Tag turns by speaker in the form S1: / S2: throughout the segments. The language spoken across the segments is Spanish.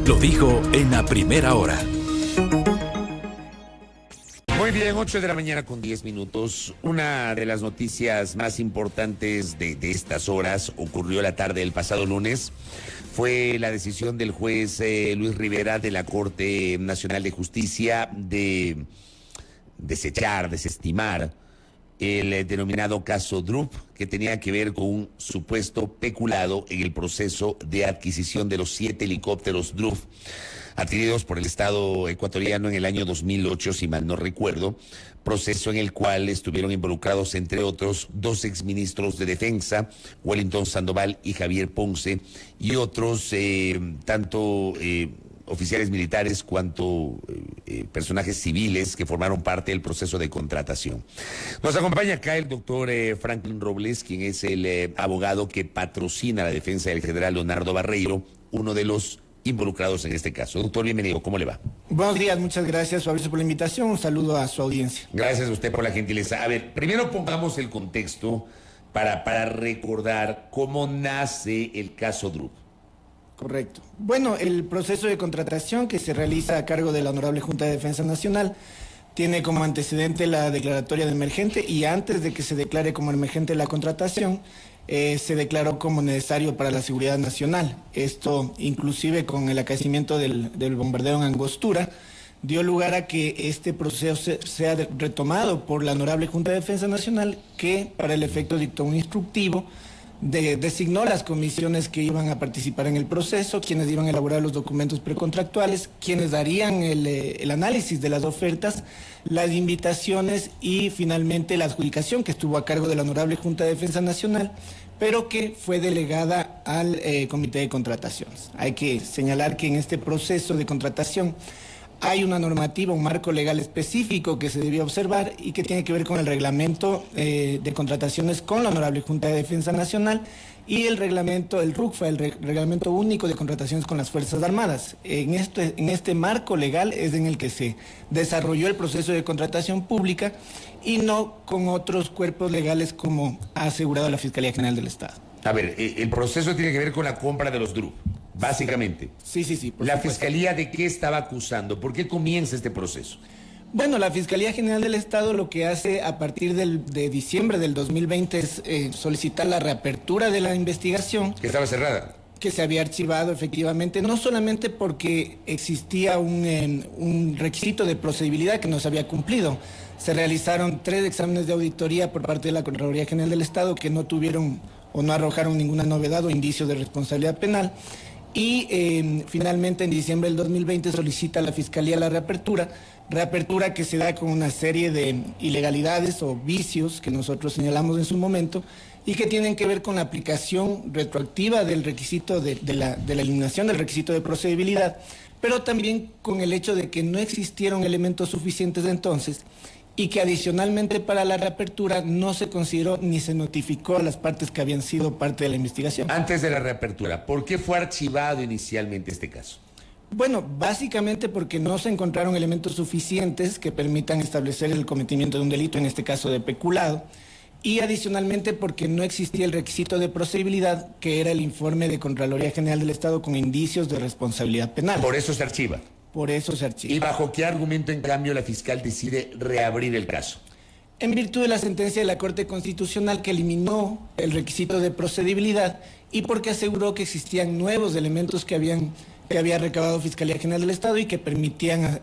S1: lo dijo en la primera hora.
S2: Muy bien, 8 de la mañana con 10 minutos. Una de las noticias más importantes de estas horas ocurrió la tarde del pasado lunes. Fue la decisión del juez Luis Rivera de la Corte Nacional de Justicia de desestimar el denominado caso Drup, que tenía que ver con un supuesto peculado en el proceso de adquisición de los 7 helicópteros Drup adquiridos por el Estado ecuatoriano en el año 2008, si mal no recuerdo, proceso en el cual estuvieron involucrados, entre otros, 2 exministros de Defensa, Wellington Sandoval y Javier Ponce, y otros tanto oficiales militares cuanto personajes civiles que formaron parte del proceso de contratación. Nos acompaña acá el doctor Franklin Robles, quien es el abogado que patrocina la defensa del general Leonardo Barreiro, uno de los involucrados en este caso. Doctor, bienvenido, ¿cómo le va?
S3: Buenos días, muchas gracias, Fabricio, por la invitación. Un saludo a su audiencia.
S2: Gracias a usted por la gentileza. A ver, primero pongamos el contexto para recordar cómo nace el caso Drup.
S3: Correcto. Bueno, el proceso de contratación que se realiza a cargo de la Honorable Junta de Defensa Nacional tiene como antecedente la declaratoria de emergente, y antes de que se declare como emergente la contratación, se declaró como necesario para la seguridad nacional. Esto, inclusive con el acaecimiento del bombardeo en Angostura, dio lugar a que este proceso sea retomado por la Honorable Junta de Defensa Nacional, que para el efecto dictó un instructivo, designó las comisiones que iban a participar en el proceso, quienes iban a elaborar los documentos precontractuales, quienes darían el análisis de las ofertas, las invitaciones y finalmente la adjudicación, que estuvo a cargo de la Honorable Junta de Defensa Nacional, pero que fue delegada al Comité de Contrataciones. Hay que señalar que en este proceso de contratación hay una normativa, un marco legal específico que se debía observar y que tiene que ver con el reglamento de contrataciones con la Honorable Junta de Defensa Nacional y el reglamento, el RUCFA, el Reglamento Único de Contrataciones con las Fuerzas Armadas. En este marco legal es en el que se desarrolló el proceso de contratación pública y no con otros cuerpos legales como ha asegurado la Fiscalía General del Estado.
S2: A ver, el proceso tiene que ver con la compra de los Drup, básicamente.
S3: Sí.
S2: ¿La Fiscalía de qué estaba acusando? ¿Por qué comienza este proceso?
S3: Bueno, la Fiscalía General del Estado lo que hace a partir de diciembre del 2020 es solicitar la reapertura de la investigación.
S2: Que estaba cerrada.
S3: Que se había archivado efectivamente, no solamente porque existía un requisito de procedibilidad que no se había cumplido. Se realizaron 3 exámenes de auditoría por parte de la Contraloría General del Estado que no tuvieron o no arrojaron ninguna novedad o indicio de responsabilidad penal. Y finalmente en diciembre del 2020 solicita a la Fiscalía la reapertura que se da con una serie de ilegalidades o vicios que nosotros señalamos en su momento y que tienen que ver con la aplicación retroactiva del requisito de la eliminación del requisito de procedibilidad, pero también con el hecho de que no existieron elementos suficientes entonces y que adicionalmente para la reapertura no se consideró ni se notificó a las partes que habían sido parte de la investigación.
S2: Antes de la reapertura, ¿por qué fue archivado inicialmente este caso?
S3: Bueno, básicamente porque no se encontraron elementos suficientes que permitan establecer el cometimiento de un delito, en este caso de peculado, y adicionalmente porque no existía el requisito de procedibilidad, que era el informe de Contraloría General del Estado con indicios de responsabilidad penal.
S2: Por eso se archiva.
S3: Por eso se archiva.
S2: ¿Y bajo qué argumento, en cambio, la fiscal decide reabrir el caso?
S3: En virtud de la sentencia de la Corte Constitucional que eliminó el requisito de procedibilidad y porque aseguró que existían nuevos elementos que había recabado Fiscalía General del Estado y que permitían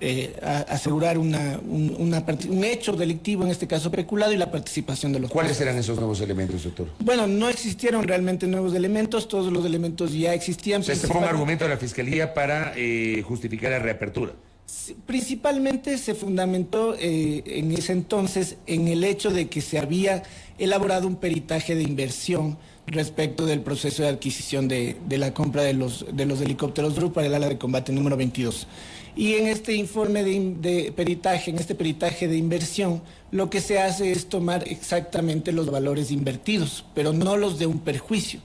S3: asegurar un hecho delictivo, en este caso peculado, y la participación de los...
S2: ¿Cuáles eran esos nuevos elementos, doctor?
S3: Bueno, no existieron realmente nuevos elementos, todos los elementos ya existían.
S2: O sea, este fue un argumento de la Fiscalía para justificar la reapertura.
S3: Principalmente se fundamentó en ese entonces en el hecho de que se había elaborado un peritaje de inversión respecto del proceso de adquisición de la compra de los helicópteros Drup para el ala de combate número 22. Y en este informe de peritaje, en este peritaje de inversión, lo que se hace es tomar exactamente los valores invertidos, pero no los de un perjuicio.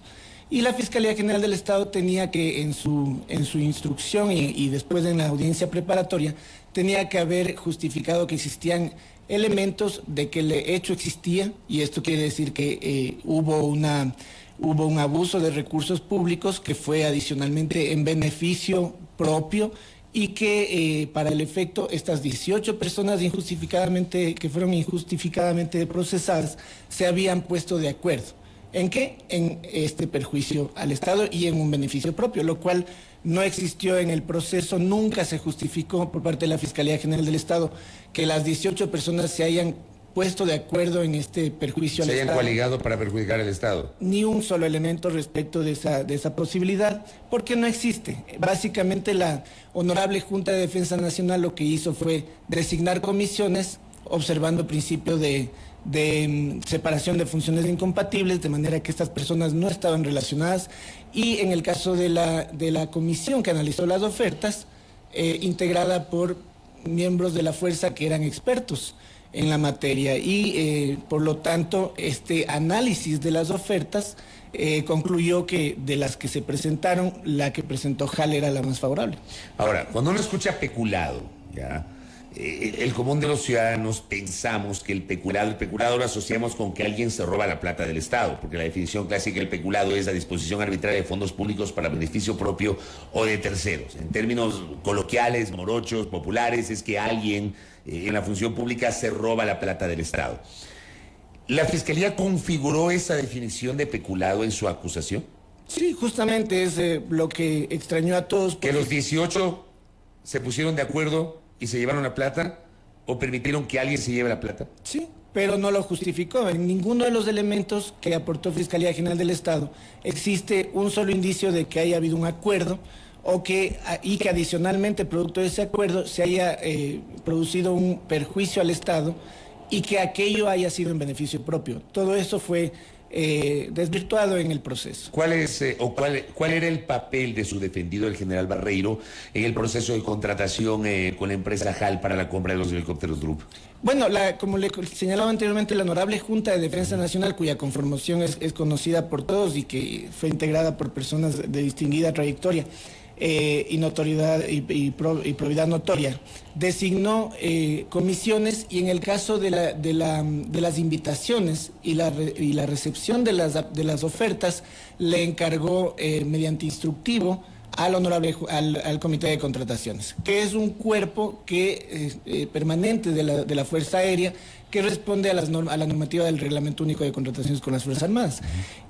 S3: Y la Fiscalía General del Estado tenía que, en su instrucción y después en la audiencia preparatoria, tenía que haber justificado que existían elementos de que el hecho existía, y esto quiere decir que hubo un abuso de recursos públicos que fue adicionalmente en beneficio propio y que para el efecto estas 18 personas que fueron injustificadamente procesadas se habían puesto de acuerdo. ¿En qué? En este perjuicio al Estado y en un beneficio propio, lo cual no existió en el proceso, nunca se justificó por parte de la Fiscalía General del Estado que las 18 personas se hayan puesto de acuerdo en este perjuicio al Estado.
S2: Se hayan coaligado para perjudicar al Estado.
S3: Ni un solo elemento respecto de esa posibilidad, porque no existe. Básicamente la Honorable Junta de Defensa Nacional lo que hizo fue designar comisiones observando principio de separación de funciones incompatibles, de manera que estas personas no estaban relacionadas, y en el caso de la comisión que analizó las ofertas, integrada por miembros de la fuerza que eran expertos en la materia, y por lo tanto este análisis de las ofertas concluyó que de las que se presentaron, la que presentó HAL era la más favorable.
S2: Ahora, cuando uno escucha peculado, ¿ya? El común de los ciudadanos pensamos que el peculado lo asociamos con que alguien se roba la plata del Estado, porque la definición clásica del peculado es la disposición arbitraria de fondos públicos para beneficio propio o de terceros. En términos coloquiales, morochos, populares, es que alguien en la función pública se roba la plata del Estado. ¿La Fiscalía configuró esa definición de peculado en su acusación?
S3: Sí, justamente es lo que extrañó a todos.
S2: ¿Que los 18 se pusieron de acuerdo y se llevaron la plata, o permitieron que alguien se lleve la plata?
S3: Sí, pero no lo justificó. En ninguno de los elementos que aportó Fiscalía General del Estado existe un solo indicio de que haya habido un acuerdo y que adicionalmente, producto de ese acuerdo, se haya producido un perjuicio al Estado y que aquello haya sido en beneficio propio. Todo eso fue desvirtuado en el proceso.
S2: ¿Cuál era el papel de su defendido, el general Barreiro, en el proceso de contratación con la empresa HAL para la compra de los helicópteros Drup?
S3: Bueno, como le señalaba anteriormente, la Honorable Junta de Defensa Nacional, cuya conformación es conocida por todos y que fue integrada por personas de distinguida trayectoria y notoriedad y probidad notoria, designó comisiones, y en el caso de las invitaciones y la recepción de las ofertas le encargó mediante instructivo al Comité de Contrataciones, que es un cuerpo permanente de la Fuerza Aérea, que responde a la normativa del Reglamento Único de Contrataciones con las Fuerzas Armadas.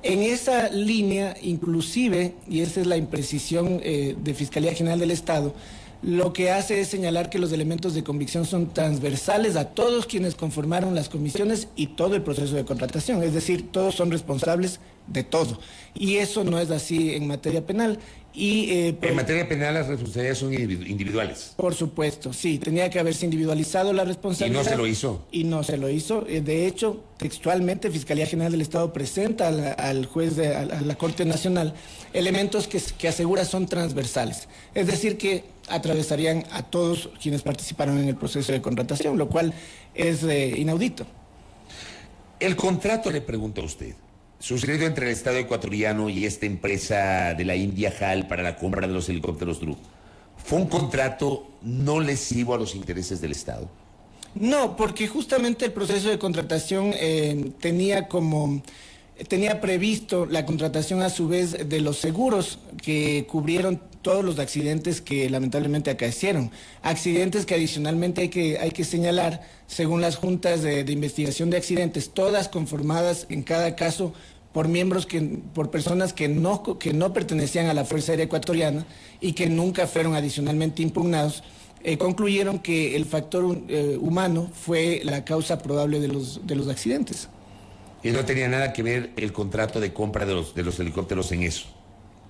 S3: En esa línea, inclusive, y esa es la imprecisión de Fiscalía General del Estado, lo que hace es señalar que los elementos de convicción son transversales a todos quienes conformaron las comisiones y todo el proceso de contratación, es decir, todos son responsables de todo. Y eso no es así en materia penal. En
S2: materia penal las responsabilidades son individuales.
S3: Por supuesto, sí, tenía que haberse individualizado la responsabilidad.
S2: ¿Y no se lo hizo?
S3: Y no se lo hizo. De hecho, textualmente, Fiscalía General del Estado presenta al juez a la Corte Nacional elementos que asegura son transversales. Es decir, que atravesarían a todos quienes participaron en el proceso de contratación, lo cual es inaudito.
S2: El contrato, le pregunto a usted, sucedido entre el Estado ecuatoriano y esta empresa de la India HAL para la compra de los helicópteros Drup, ¿fue un contrato no lesivo a los intereses del Estado?
S3: No, porque justamente el proceso de contratación tenía previsto la contratación a su vez de los seguros que cubrieron todos los accidentes que lamentablemente acaecieron. Accidentes que adicionalmente hay que señalar, según las juntas de investigación de accidentes, todas conformadas en cada caso por personas que no pertenecían a la Fuerza Aérea Ecuatoriana y que nunca fueron adicionalmente impugnados, concluyeron que el factor humano fue la causa probable de los accidentes.
S2: ¿Y no tenía nada que ver el contrato de compra de los helicópteros en eso?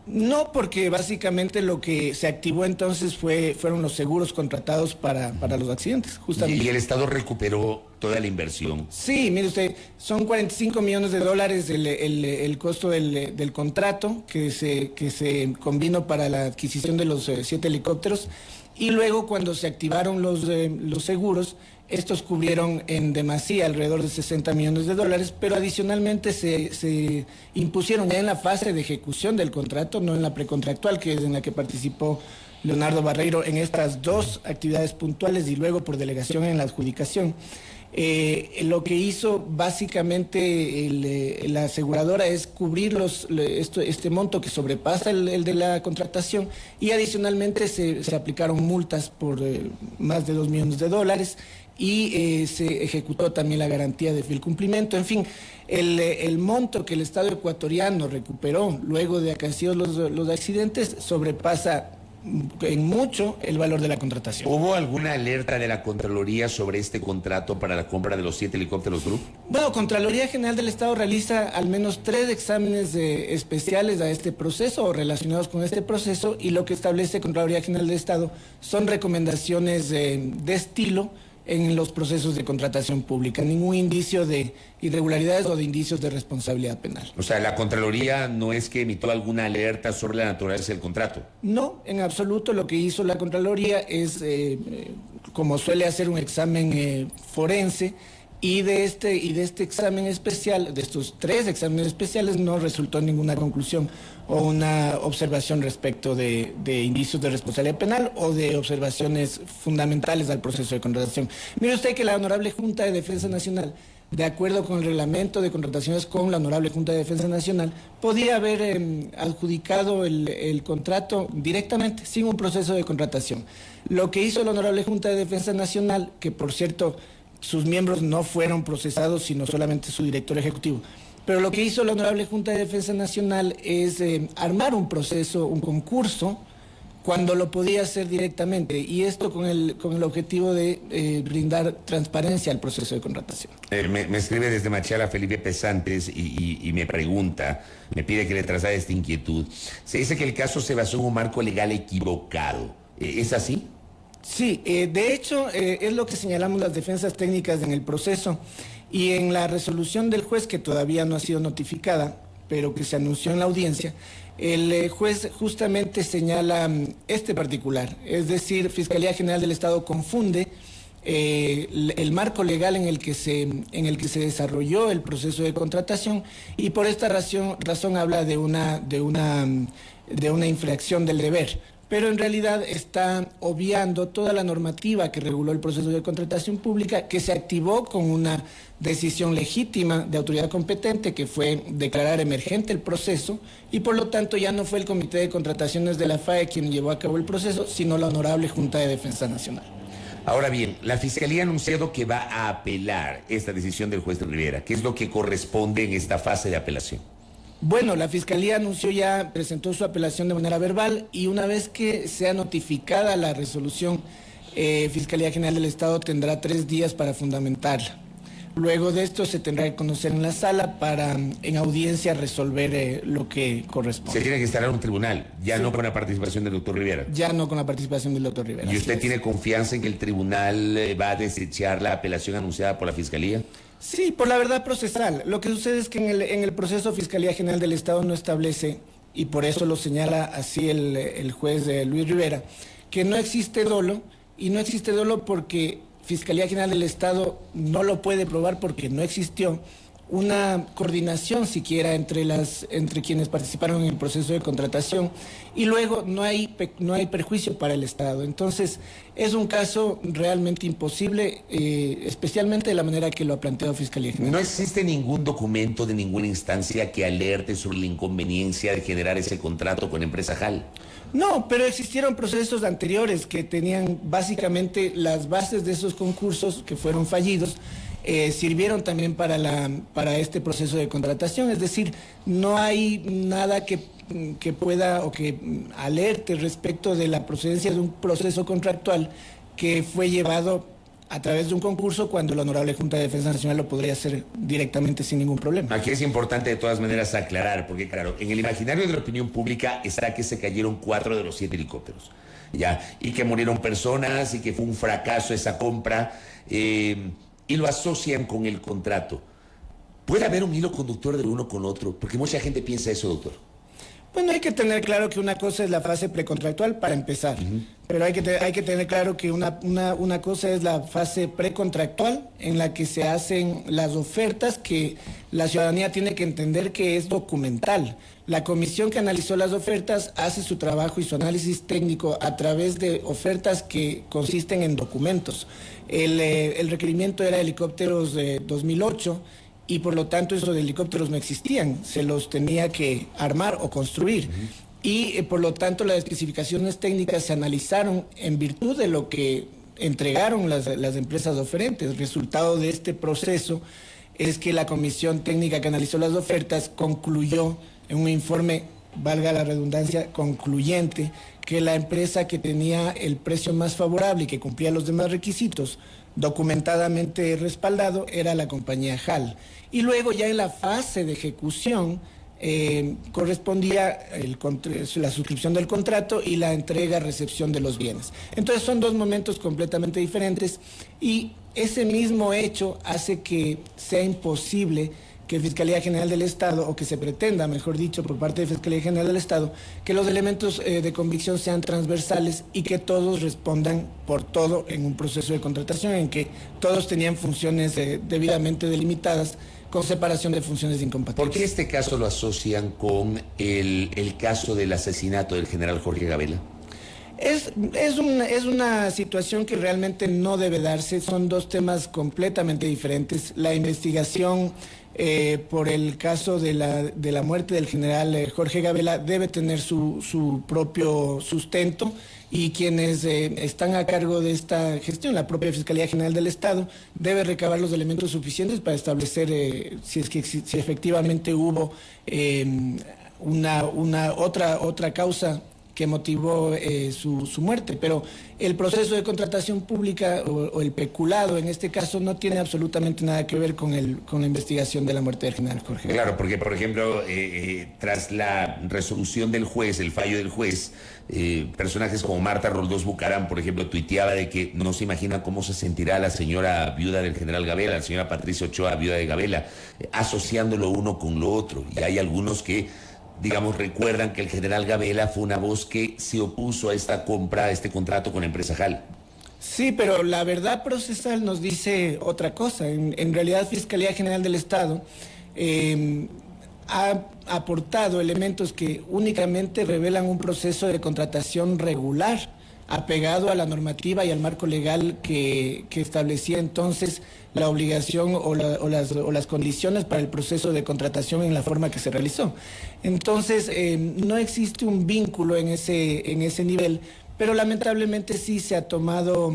S3: No, porque básicamente lo que se activó entonces fueron los seguros contratados para los accidentes, justamente.
S2: ¿Y el Estado recuperó toda la inversión?
S3: Sí, mire usted, son $45 millones el costo del contrato que se combinó para la adquisición de los 7 helicópteros, y luego cuando se activaron los seguros, estos cubrieron en demasía alrededor de $60 millones, pero adicionalmente se impusieron ya en la fase de ejecución del contrato, no en la precontractual, que es en la que participó Leonardo Barreiro en estas dos actividades puntuales y luego por delegación en la adjudicación. Lo que hizo básicamente la aseguradora es cubrir este monto que sobrepasa el de la contratación, y adicionalmente se aplicaron multas por más de $2 millones y se ejecutó también la garantía de fiel cumplimiento. En fin, el monto que el Estado ecuatoriano recuperó luego de acaecidos los accidentes sobrepasa en mucho el valor de la contratación.
S2: ¿Hubo alguna alerta de la Contraloría sobre este contrato para la compra de los 7 helicópteros Drup?
S3: Bueno, Contraloría General del Estado realiza al menos 3 exámenes especiales a este proceso o relacionados con este proceso, y lo que establece Contraloría General del Estado son recomendaciones de estilo en los procesos de contratación pública, ningún indicio de irregularidades o de indicios de responsabilidad penal.
S2: O sea, la Contraloría no es que emitió alguna alerta sobre la naturaleza del contrato.
S3: No, en absoluto. Lo que hizo la Contraloría es, como suele hacer, un examen forense, y de este examen especial, de estos 3 exámenes especiales, no resultó ninguna conclusión o una observación respecto de indicios de responsabilidad penal o de observaciones fundamentales al proceso de contratación. Mire usted que la Honorable Junta de Defensa Nacional, de acuerdo con el reglamento de contrataciones con la Honorable Junta de Defensa Nacional, podía haber adjudicado el contrato directamente, sin un proceso de contratación. Lo que hizo la Honorable Junta de Defensa Nacional, que por cierto sus miembros no fueron procesados, sino solamente su director ejecutivo, pero lo que hizo la Honorable Junta de Defensa Nacional es armar un proceso, un concurso, cuando lo podía hacer directamente, y esto con el objetivo de brindar transparencia al proceso de contratación.
S2: Me escribe desde Machala Felipe Pesantes y me pregunta, me pide que le traslade esta inquietud. Se dice que el caso se basó en un marco legal equivocado. ¿Es así?
S3: Sí, de hecho es lo que señalamos las defensas técnicas en el proceso, y en la resolución del juez, que todavía no ha sido notificada, pero que se anunció en la audiencia, el juez justamente señala este particular, es decir, Fiscalía General del Estado confunde el marco legal en el que se desarrolló el proceso de contratación, y por esta razón habla de una infracción del deber. Pero en realidad está obviando toda la normativa que reguló el proceso de contratación pública, que se activó con una decisión legítima de autoridad competente, que fue declarar emergente el proceso, y por lo tanto ya no fue el Comité de Contrataciones de la FAE quien llevó a cabo el proceso, sino la Honorable Junta de Defensa Nacional.
S2: Ahora bien, la Fiscalía ha anunciado que va a apelar esta decisión del juez de Rivera. ¿Qué es lo que corresponde en esta fase de apelación?
S3: Bueno, la Fiscalía presentó su apelación de manera verbal, y una vez que sea notificada la resolución, Fiscalía General del Estado tendrá 3 días para fundamentarla. Luego de esto se tendrá que conocer en la sala para en audiencia resolver lo que corresponde.
S2: Se tiene que instalar un tribunal, ya
S3: Sí.
S2: no con la participación del doctor Rivera.
S3: Ya no con la participación del doctor Rivera.
S2: ¿Y usted tiene confianza en que el tribunal va a desechar la apelación anunciada por la Fiscalía?
S3: Sí, por la verdad procesal. Lo que sucede es que en el proceso Fiscalía General del Estado no establece, y por eso lo señala así el juez Luis Rivera, que no existe dolo, y no existe dolo porque Fiscalía General del Estado no lo puede probar, porque no existió una coordinación siquiera entre quienes participaron en el proceso de contratación, y luego no hay perjuicio para el Estado. Entonces es un caso realmente imposible, especialmente de la manera que lo ha planteado Fiscalía General.
S2: No existe ningún documento de ninguna instancia que alerte sobre la inconveniencia de generar ese contrato con Empresa JAL.
S3: No, pero existieron procesos anteriores que tenían básicamente las bases de esos concursos que fueron fallidos, sirvieron también para este proceso de contratación. Es decir, no hay nada que pueda o que alerte respecto de la procedencia de un proceso contractual que fue llevado a través de un concurso, cuando la Honorable Junta de Defensa Nacional lo podría hacer directamente sin ningún problema.
S2: Aquí es importante de todas maneras aclarar, porque claro, en el imaginario de la opinión pública está que se cayeron 4 de los 7 helicópteros, ¿ya? Y que murieron personas y que fue un fracaso esa compra, y lo asocian con el contrato. ¿Puede haber un hilo conductor del uno con otro? Porque mucha gente piensa eso, doctor.
S3: Bueno, hay que tener claro que una cosa es la fase precontractual para empezar, pero hay que tener claro que una cosa es la fase precontractual en la que se hacen las ofertas, que la ciudadanía tiene que entender que es documental. La comisión que analizó las ofertas hace su trabajo y su análisis técnico a través de ofertas que consisten en documentos. El requerimiento era helicópteros de 2008, y por lo tanto esos helicópteros no existían, se los tenía que armar o construir. Y por lo tanto las especificaciones técnicas se analizaron en virtud de lo que entregaron las empresas oferentes. El resultado de este proceso es que la comisión técnica que analizó las ofertas concluyó en un informe, valga la redundancia, concluyente, que la empresa que tenía el precio más favorable y que cumplía los demás requisitos documentadamente respaldado era la compañía HAL. Y luego ya en la fase de ejecución correspondía la suscripción del contrato y la entrega-recepción de los bienes. Entonces son dos momentos completamente diferentes y ese mismo hecho hace que sea imposible que Fiscalía General del Estado, o que se pretenda, mejor dicho, por parte de Fiscalía General del Estado, que los elementos de convicción sean transversales y que todos respondan por todo en un proceso de contratación en que todos tenían funciones debidamente delimitadas, con separación de funciones incompatibles.
S2: ¿Por qué este caso lo asocian con el caso del asesinato del general Jorge Gabela?
S3: Es una situación que realmente no debe darse, son dos temas completamente diferentes. La investigación por el caso de la muerte del general Jorge Gabela debe tener su propio sustento, y quienes están a cargo de esta gestión, la propia Fiscalía General del Estado, debe recabar los elementos suficientes para establecer si efectivamente hubo otra causa que motivó su muerte. Pero el proceso de contratación pública o el peculado en este caso no tiene absolutamente nada que ver con la investigación de la muerte del general Jorge.
S2: Claro, porque por ejemplo, tras la resolución del juez, el fallo del juez, personajes como Marta Roldós Bucaram, por ejemplo, tuiteaba de que no se imagina cómo se sentirá la señora viuda del general Gabela, la señora Patricia Ochoa, viuda de Gabela, asociándolo uno con lo otro. Y hay algunos que, digamos, recuerdan que el general Gabela fue una voz que se opuso a esta compra, a este contrato con la empresa HAL.
S3: Sí, pero la verdad procesal nos dice otra cosa. En realidad, Fiscalía General del Estado ha aportado elementos que únicamente revelan un proceso de contratación regular, apegado a la normativa y al marco legal que establecía entonces la obligación o las condiciones para el proceso de contratación en la forma que se realizó. Entonces, no existe un vínculo en ese nivel, pero lamentablemente sí se ha tomado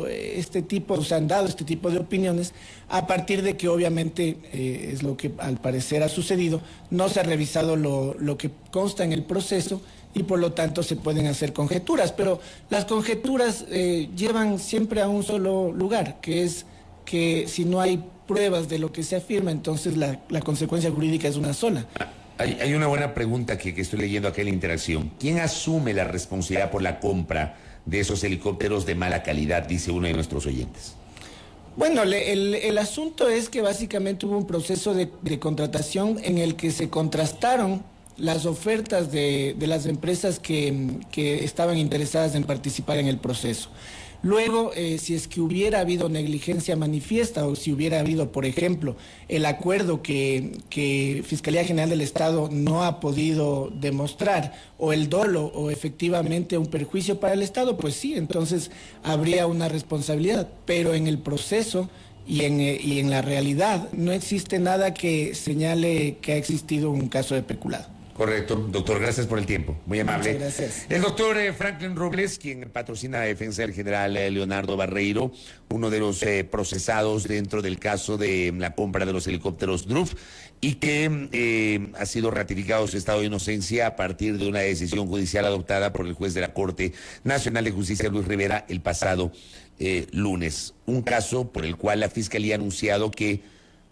S3: este tipo, o se han dado este tipo de opiniones a partir de que obviamente es lo que al parecer ha sucedido, no se ha revisado lo que consta en el proceso y por lo tanto se pueden hacer conjeturas, pero las conjeturas llevan siempre a un solo lugar, que es que si no hay pruebas de lo que se afirma, entonces la consecuencia jurídica es una sola.
S2: Hay una buena pregunta que estoy leyendo acá en la interacción. ¿Quién asume la responsabilidad por la compra de esos helicópteros de mala calidad? Dice uno de nuestros oyentes.
S3: Bueno, el asunto es que básicamente hubo un proceso de contratación en el que se contrastaron las ofertas de las empresas que estaban interesadas en participar en el proceso. Luego, si es que hubiera habido negligencia manifiesta o si hubiera habido, por ejemplo, el acuerdo que Fiscalía General del Estado no ha podido demostrar, o el dolo o efectivamente un perjuicio para el Estado, pues sí, entonces habría una responsabilidad. Pero en el proceso y en la realidad no existe nada que señale que ha existido un caso de peculado.
S2: Correcto, doctor, gracias por el tiempo, muy amable.
S3: Muchas gracias.
S2: El doctor Franklin Robles, quien patrocina la defensa del general Leonardo Barreiro, uno de los procesados dentro del caso de la compra de los helicópteros DRUF, y que ha sido ratificado su estado de inocencia a partir de una decisión judicial adoptada por el juez de la Corte Nacional de Justicia, Luis Rivera, el pasado lunes. Un caso por el cual la Fiscalía ha anunciado que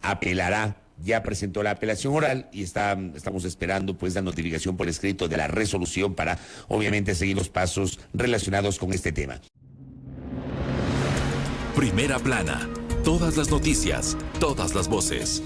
S2: apelará. Ya presentó la apelación oral y estamos esperando pues la notificación por escrito de la resolución para obviamente seguir los pasos relacionados con este tema.
S1: Primera plana. Todas las noticias, todas las voces.